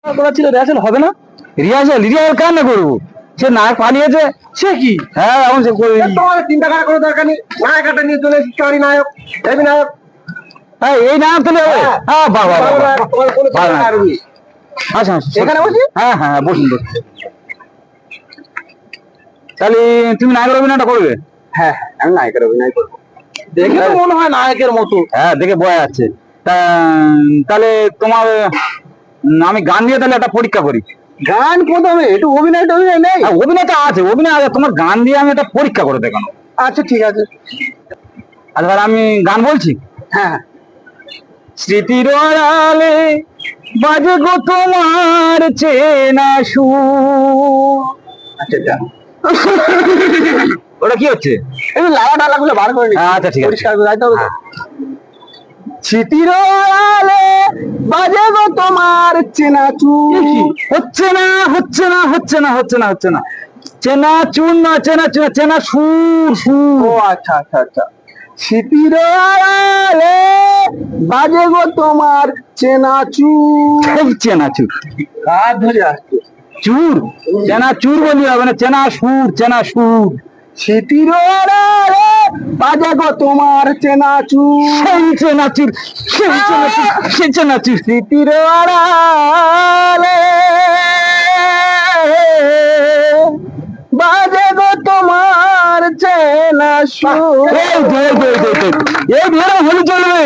করা ছিল, রিহার্সাল হবে না? রিহার্সাল রিহার্সাল কেন করবো? সে নায়ক পালিয়েছে। সে কি? হ্যাঁ এখন সে তোমার চিন্তা করার কোনো দরকার নেই, নায়কটা নিয়ে চলে এসেছি, কারি নায়ক, হেবি নায়ক। হ্যাঁ এই নায়ক তাহলে হবে। হ্যাঁ বাবা তোমার কোনো চিন্তা করবি। আচ্ছা এখানে বসি? হ্যাঁ হ্যাঁ বসুন বসুন। তাহলে তুমি নায়কের অভিনয়টা করবে? হ্যাঁ আমি নায়কের অভিনয় করবো। দেখে তো মনে হয় নায়কের মতো। হ্যাঁ দেখে বোঝা যাচ্ছে। তাহলে তোমার আমি গান দিয়ে তাহলে একটা পরীক্ষা করি। গান প্রথমে, একটু অভিনয় টভিনয় নেই? অভিনয়টা আছে, অভিনয় আছে, তোমার গান দিয়ে আমি একটা পরীক্ষা করে দেখানো। আচ্ছা ঠিক আছে। আচ্ছা আমি গান বলছি। হ্যাঁ স্মৃতির আড়ালে বাজে গো তোমার চেনা সুর। আচ্ছা যা, ওটা কি হচ্ছে? একটু লালা ডালা গুলো বার করে নি। আচ্ছা ঠিক আছে। পরিষ্কার করে যাইতে হবে তো। স্মৃতির আড়ালে বাজে গো তোমার চেনা চুর। হচ্ছে না হচ্ছে না হচ্ছে না হচ্ছে না হচ্ছে না, চেনা চুর না, চেনা চেনা চেনা সুর সুর। ও আচ্ছা আচ্ছা আচ্ছা। স্মৃতির আড়ালে বাজে গো তোমার চেনা চুর। এই চেনা চুর, কাজ ধরে আসছে। চুর চেনা চুর বলি হবে না, চেনা সুর, চেনা সুর। স্মৃতির আড়ালে বাজে গো তোমার চেনা চুর। সেই চেনা চুর, সেই চেনা চুর, সেই চেনা চুর। স্মৃতির আড়ালে বাজে গো তোমার চেনা সুর। এই ধরে হলে চলবে?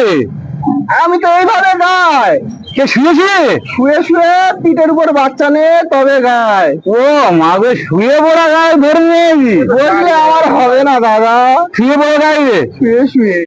আমি তো এইভাবে গাই, কে শুয়েছে? শুয়ে শুয়ে পিঠের উপর বাচ্চা নিয়ে তবে গায়। ও মাকে শুয়ে পড়া গায়ে ধরে নিয়েছি, বললে আমার হবে না দাদা, শুয়ে পড়া গায়ে। শুয়ে শুয়ে